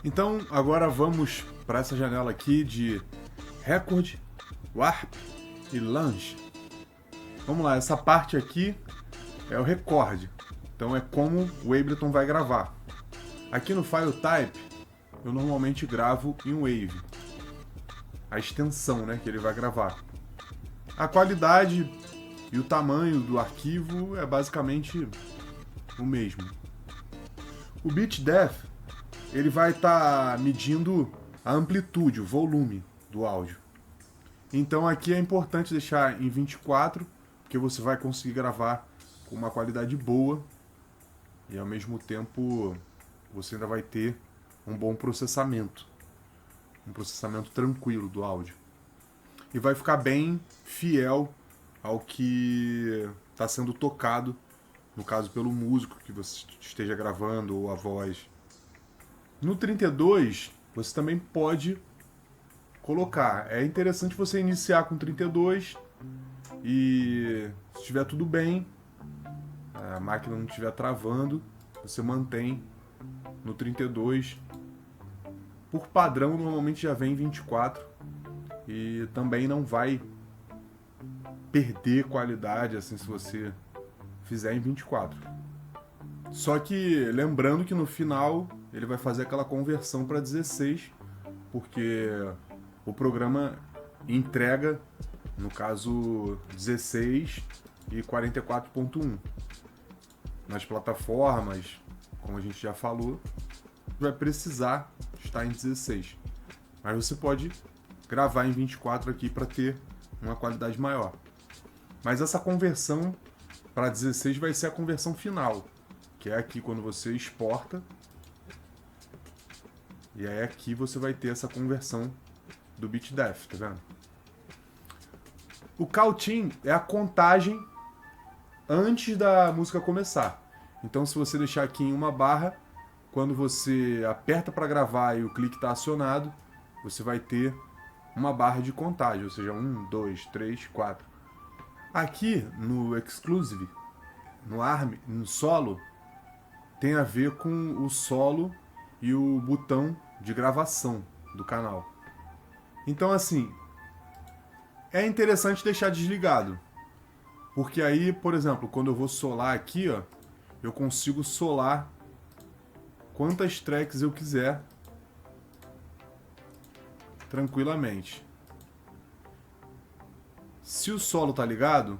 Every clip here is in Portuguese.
Então agora vamos para essa janela aqui de Record, Warp e Launch. Vamos lá, essa parte aqui é o Record, então é como o Ableton vai gravar. Aqui no File Type eu normalmente gravo em Wave, a extensão, né, que ele vai gravar. A qualidade e o tamanho do arquivo é basicamente o mesmo. O Beat Depth ele vai estar medindo a amplitude, o volume do áudio. Então aqui é importante deixar em 24, porque você vai conseguir gravar com uma qualidade boa e ao mesmo tempo você ainda vai ter um bom processamento, um processamento tranquilo do áudio. E vai ficar bem fiel ao que está sendo tocado, no caso pelo músico que você esteja gravando ou a voz. No 32, você também pode colocar. É interessante você iniciar com 32 e se estiver tudo bem, a máquina não estiver travando, você mantém no 32. Por padrão, normalmente já vem 24 e também não vai perder qualidade assim se você fizer em 24. Só que lembrando que no final ele vai fazer aquela conversão para 16, porque o programa entrega, no caso, 16 e 44.1. Nas plataformas, como a gente já falou, vai precisar estar em 16. Mas você pode gravar em 24 aqui para ter uma qualidade maior. Mas essa conversão para 16 vai ser a conversão final, que é aqui quando você exporta. E aí aqui você vai ter essa conversão do Beat Depth, tá vendo? O counting é a contagem antes da música começar. Então se você deixar aqui em uma barra, quando você aperta para gravar e o clique está acionado, você vai ter uma barra de contagem, ou seja, 1, 2, 3, 4. Aqui no Exclusive, no ARM, no solo, tem a ver com o solo e o botão de gravação do canal. Então assim, é interessante deixar desligado, porque aí, por exemplo, quando eu vou solar aqui, ó, eu consigo solar quantas tracks eu quiser tranquilamente. Se o solo tá ligado,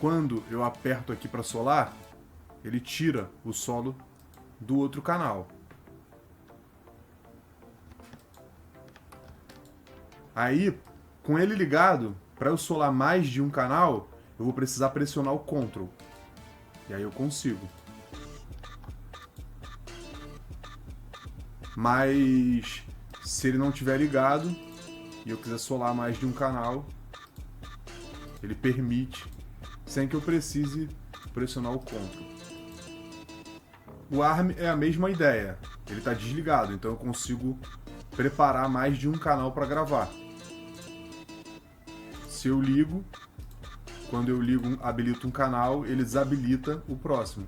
quando eu aperto aqui para solar, ele tira o solo do outro canal. Aí, com ele ligado, para eu solar mais de um canal, eu vou precisar pressionar o Ctrl. E aí eu consigo. Mas se ele não tiver ligado e eu quiser solar mais de um canal, ele permite, sem que eu precise pressionar o Ctrl. O ARM é a mesma ideia. Ele está desligado, então eu consigo preparar mais de um canal para gravar. Se eu ligo, quando eu ligo, habilito um canal, ele desabilita o próximo.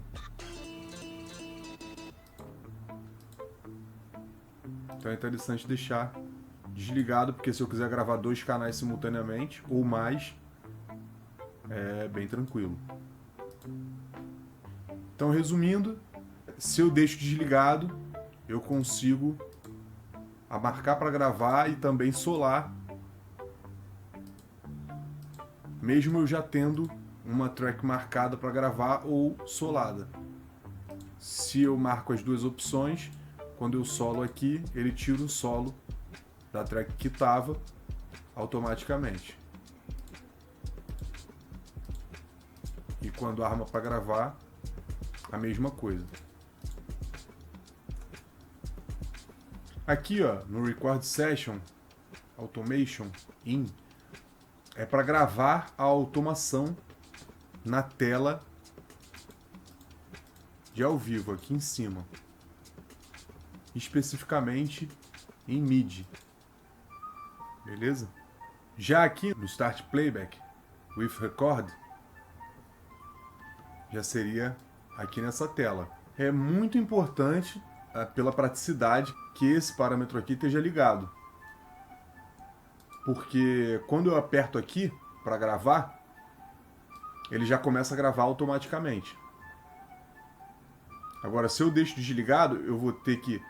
Então é interessante deixar desligado, porque se eu quiser gravar 2 canais simultaneamente ou mais, é bem tranquilo. Então, resumindo, se eu deixo desligado, eu consigo marcar para gravar e também solar, mesmo eu já tendo uma track marcada para gravar ou solada. Se eu marco as duas opções, quando eu solo aqui, ele tira o solo da track que estava automaticamente. E quando arma para gravar, a mesma coisa. Aqui, ó, no Record Session Automation In, é para gravar a automação na tela de ao vivo, aqui em cima. Especificamente em MIDI. Beleza? Já aqui no Start Playback with Record, já seria aqui nessa tela. É muito importante pela praticidade que esse parâmetro aqui esteja ligado. Porque quando eu aperto aqui para gravar, ele já começa a gravar automaticamente. Agora, se eu deixo desligado, eu vou ter que,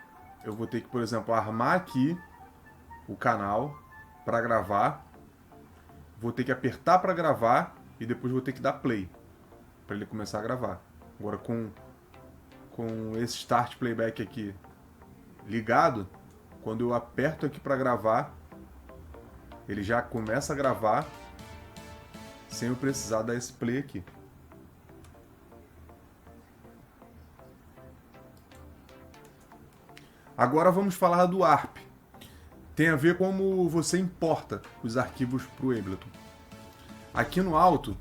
por exemplo, armar aqui o canal para gravar, vou ter que apertar para gravar e depois vou ter que dar play para ele começar a gravar. Agora, com esse Start Playback aqui ligado, quando eu aperto aqui para gravar, ele já começa a gravar sem eu precisar dar esse play aqui. Agora vamos falar do ARP. Tem a ver como você importa os arquivos para o Ableton. Aqui no alto,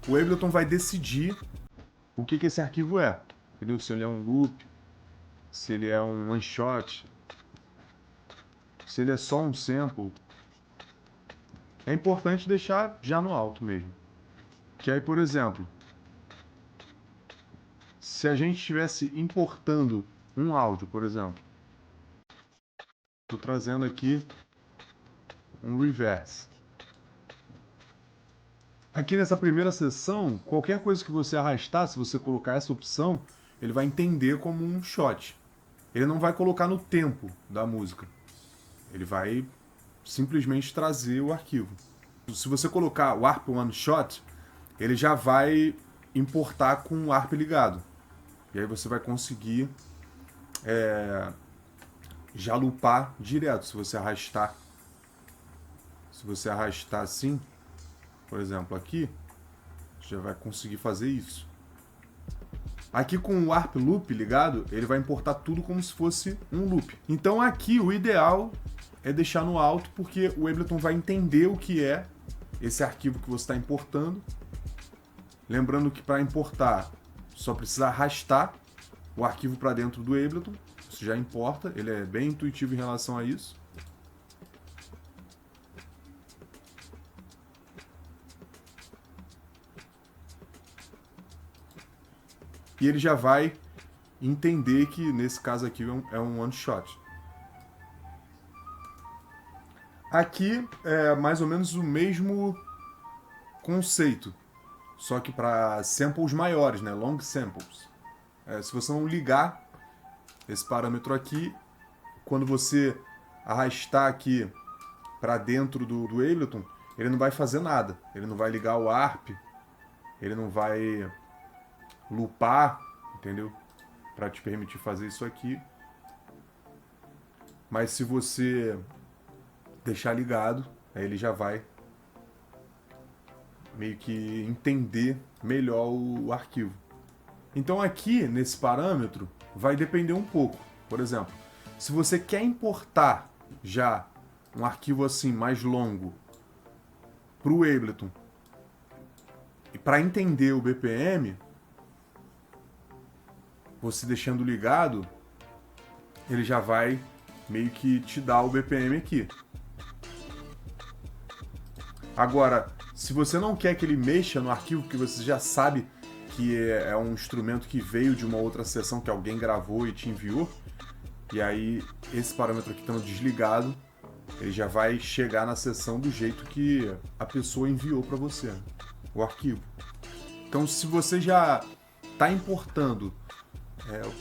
o Ableton vai decidir o que esse arquivo é. Entendeu? Se ele é um loop, se ele é um one shot, se ele é só um sample. É importante deixar já no alto mesmo. Que aí, por exemplo, se a gente estivesse importando um áudio, por exemplo, estou trazendo aqui um reverse. Aqui nessa primeira sessão, qualquer coisa que você arrastar, se você colocar essa opção, ele vai entender como um shot. Ele não vai colocar no tempo da música. Ele vai simplesmente trazer o arquivo. Se você colocar o ARP One Shot, ele já vai importar com o ARP ligado. E aí você vai conseguir já loopar direto, se você arrastar. Se você arrastar assim, por exemplo, aqui, já vai conseguir fazer isso. Aqui com o ARP Loop ligado, ele vai importar tudo como se fosse um loop. Então aqui o ideal é deixar no alto, porque o Ableton vai entender o que é esse arquivo que você está importando. Lembrando que para importar, só precisa arrastar o arquivo para dentro do Ableton. Isso já importa, ele é bem intuitivo em relação a isso. E ele já vai entender que nesse caso aqui é um one shot. Aqui é mais ou menos o mesmo conceito, só que para samples maiores, né? Long samples. Se você não ligar esse parâmetro aqui, quando você arrastar aqui para dentro do Ableton, ele não vai fazer nada. Ele não vai ligar o ARP, ele não vai loopar, entendeu? Para te permitir fazer isso aqui. Mas se você deixar ligado, aí ele já vai meio que entender melhor o arquivo. Então aqui, nesse parâmetro, vai depender um pouco. Por exemplo, se você quer importar já um arquivo assim mais longo para o Ableton, e para entender o BPM, você deixando ligado, ele já vai meio que te dar o BPM aqui. Agora, se você não quer que ele mexa no arquivo, porque você já sabe que é um instrumento que veio de uma outra sessão que alguém gravou e te enviou, e aí esse parâmetro aqui estando desligado, ele já vai chegar na sessão do jeito que a pessoa enviou para você, o arquivo. Então, se você já está importando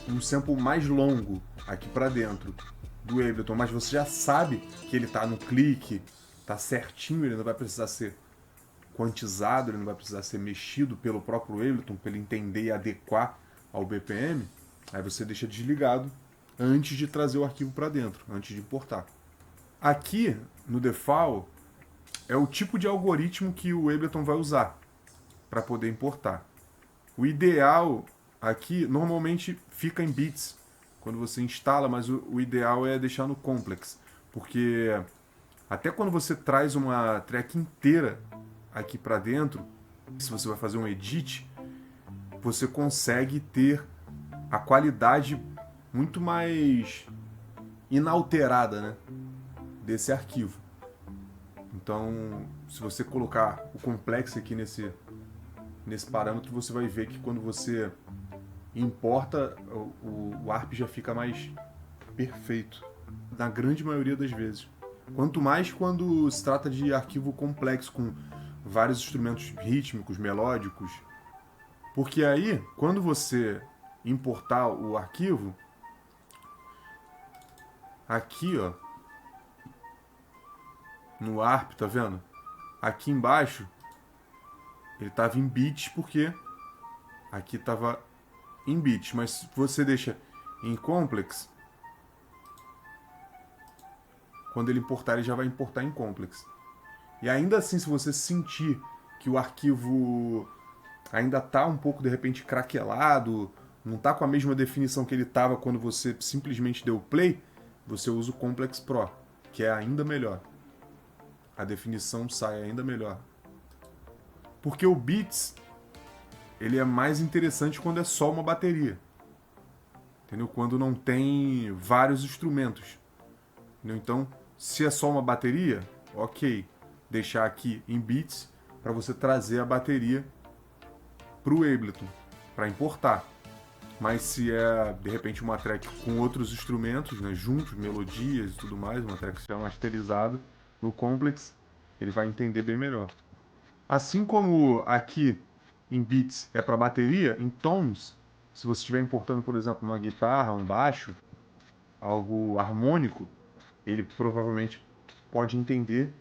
um sample mais longo aqui para dentro do Ableton, mas você já sabe que ele está no clique, está certinho, ele não vai precisar ser quantizado, ele não vai precisar ser mexido pelo próprio Ableton para ele entender e adequar ao BPM, aí você deixa desligado antes de trazer o arquivo para dentro, antes de importar. Aqui no default é o tipo de algoritmo que o Ableton vai usar para poder importar. O ideal aqui normalmente fica em bits quando você instala, mas o ideal é deixar no complex, porque até quando você traz uma track inteira aqui para dentro, se você vai fazer um edit, você consegue ter a qualidade muito mais inalterada, né, desse arquivo. Então, se você colocar o complexo aqui nesse parâmetro, você vai ver que quando você importa, o ARP já fica mais perfeito, na grande maioria das vezes. Quanto mais quando se trata de arquivo complexo, com vários instrumentos rítmicos, melódicos. Porque aí, quando você importar o arquivo, aqui, ó, no ARP, tá vendo? Aqui embaixo, ele tava em bits porque aqui tava em bits, mas se você deixa em complex, quando ele importar, ele já vai importar em complex. E ainda assim, se você sentir que o arquivo ainda tá um pouco, de repente, craquelado, não tá com a mesma definição que ele tava quando você simplesmente deu play, você usa o Complex Pro, que é ainda melhor. A definição sai ainda melhor. Porque o Beats, ele é mais interessante quando é só uma bateria. Entendeu? Quando não tem vários instrumentos. Entendeu? Então, se é só uma bateria, ok. Deixar aqui em Beats para você trazer a bateria para o Ableton, para importar. Mas se é, de repente, uma track com outros instrumentos, né, juntos, melodias e tudo mais, uma track já masterizada, no Complex, ele vai entender bem melhor. Assim como aqui em Beats é para bateria, em Tones, se você estiver importando, por exemplo, uma guitarra, um baixo, algo harmônico, ele provavelmente pode entender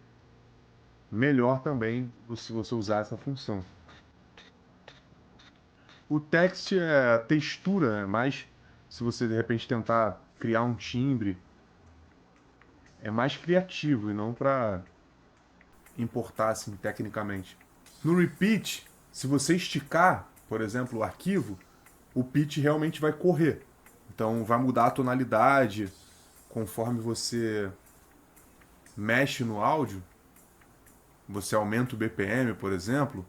melhor também se você usar essa função. O text é textura, né? Mas se você de repente tentar criar um timbre, é mais criativo e não para importar assim tecnicamente. No repeat, se você esticar, por exemplo, o arquivo, o pitch realmente vai correr. Então vai mudar a tonalidade conforme você mexe no áudio. Você aumenta o BPM, por exemplo.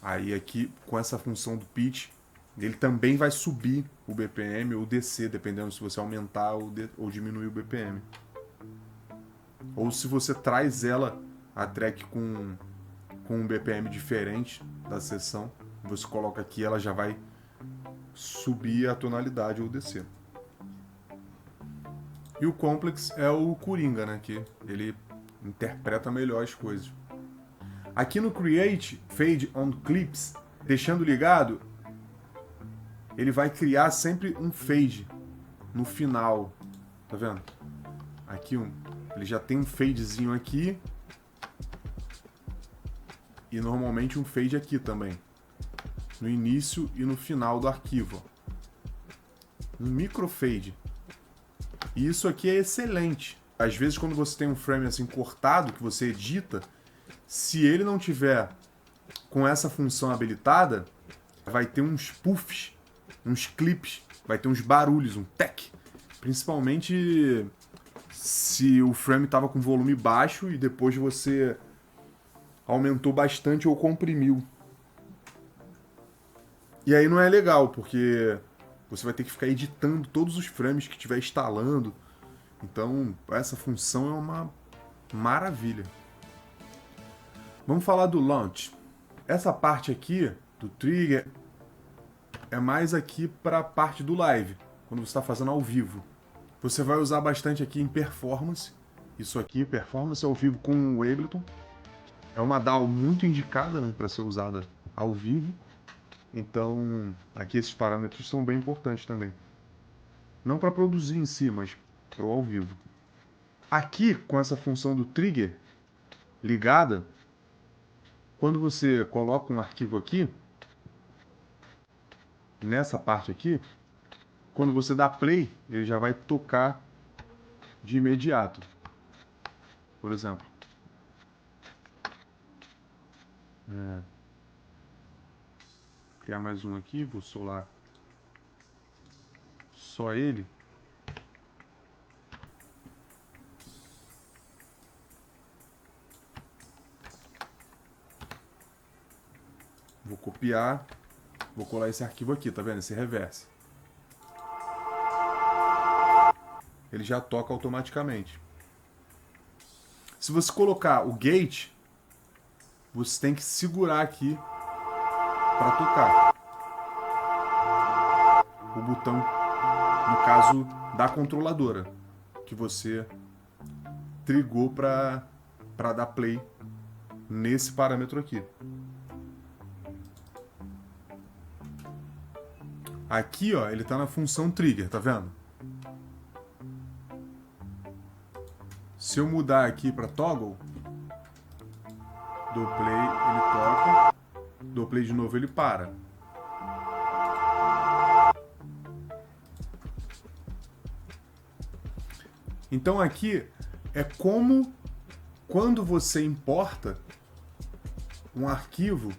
Aí aqui com essa função do pitch, ele também vai subir o BPM ou descer, dependendo se você aumentar ou diminuir o BPM. Ou se você traz ela, a track com um BPM diferente da sessão, você coloca aqui, ela já vai subir a tonalidade ou descer. E o Complex é o Coringa, né? Que ele interpreta melhor as coisas. Aqui no Create Fade on Clips, deixando ligado, ele vai criar sempre um fade no final. Tá vendo? Aqui ele já tem um fadezinho aqui. E normalmente um fade aqui também. No início e no final do arquivo. Um microfade. E isso aqui é excelente. Às vezes quando você tem um frame assim cortado, que você edita, se ele não tiver com essa função habilitada, vai ter uns puffs, uns clips, vai ter uns barulhos, um tec. Principalmente se o frame estava com volume baixo e depois você aumentou bastante ou comprimiu. E aí não é legal, porque você vai ter que ficar editando todos os frames que estiver instalando. Então, essa função é uma maravilha. Vamos falar do launch. Essa parte aqui, do trigger, é mais aqui para a parte do live, quando você está fazendo ao vivo. Você vai usar bastante aqui em performance. Isso aqui, performance ao vivo com o Ableton. É uma DAW muito indicada, né, para ser usada ao vivo. Então, aqui esses parâmetros são bem importantes também. Não para produzir em si, mas para o ao vivo. Aqui, com essa função do trigger ligada, quando você coloca um arquivo aqui, nessa parte aqui, quando você dá play, ele já vai tocar de imediato. Por exemplo. Criar mais um aqui, vou solar só ele. Vou copiar, vou colar esse arquivo aqui, tá vendo? Esse reverse. Ele já toca automaticamente. Se você colocar o gate, você tem que segurar aqui para tocar. o botão, no caso da controladora, que você trigou para dar play nesse parâmetro aqui. Aqui, ó, ele está na função trigger, tá vendo? Se eu mudar aqui para toggle, dou play, ele toca, dou play de novo, ele para. Então aqui é como quando você importa um arquivo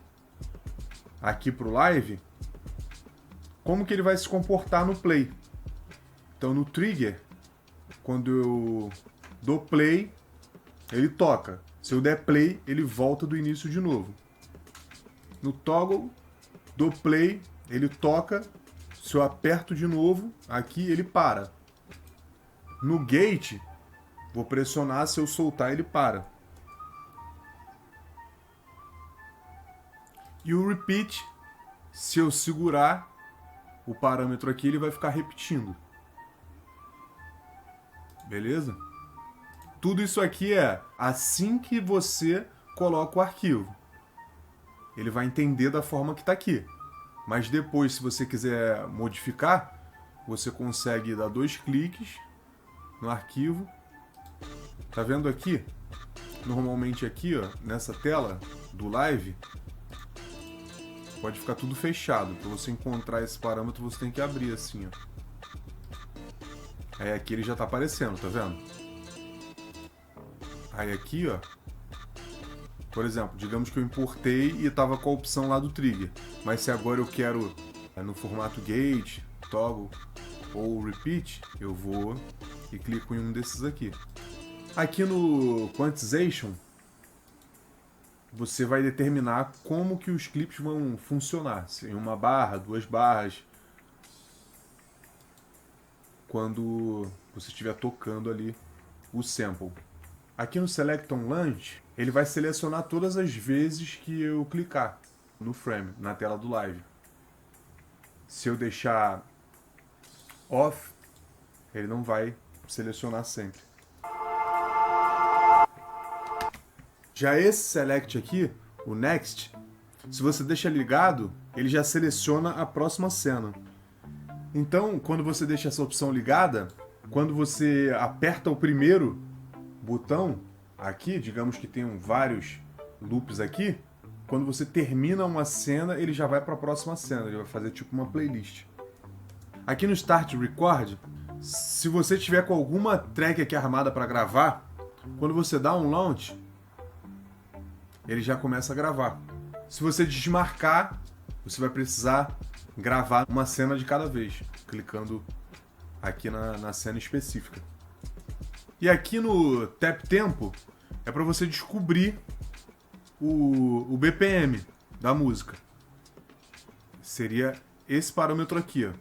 aqui para o live, como que ele vai se comportar no play. Então no trigger, quando eu dou play, ele toca. Se eu der play, ele volta do início de novo. No toggle, dou play, ele toca. Se eu aperto de novo, aqui ele para. No gate, vou pressionar, se eu soltar, ele para. E o repeat, se eu segurar o parâmetro aqui, ele vai ficar repetindo. Beleza? Tudo isso aqui é assim que você coloca o arquivo. Ele vai entender da forma que está aqui. Mas depois, se você quiser modificar, você consegue dar 2 cliques no arquivo. Tá vendo aqui? Normalmente aqui, ó, nessa tela do live, pode ficar tudo fechado. Para você encontrar esse parâmetro, você tem que abrir assim, ó. Aí aqui ele já está aparecendo, tá vendo? Aí aqui, ó, por exemplo, digamos que eu importei e estava com a opção lá do trigger. Mas se agora eu quero no formato gate, toggle ou repeat, eu vou e clico em um desses aqui. Aqui no quantization, você vai determinar como que os clipes vão funcionar. Se em 1 barra, 2 barras, quando você estiver tocando ali o sample. Aqui no Select on Launch, ele vai selecionar todas as vezes que eu clicar no frame, na tela do live. Se eu deixar off, ele não vai selecionar sempre. Já esse Select aqui, o Next, se você deixa ligado, ele já seleciona a próxima cena. Então, quando você deixa essa opção ligada, quando você aperta o primeiro botão aqui, digamos que tenham vários loops aqui, quando você termina uma cena, ele já vai para a próxima cena, ele vai fazer tipo uma playlist. Aqui no Start Record, se você tiver com alguma track aqui armada para gravar, quando você dá um launch, ele já começa a gravar. Se você desmarcar, você vai precisar gravar uma cena de cada vez, clicando aqui na cena específica. E aqui no Tap Tempo é para você descobrir o BPM da música. Seria esse parâmetro aqui, ó.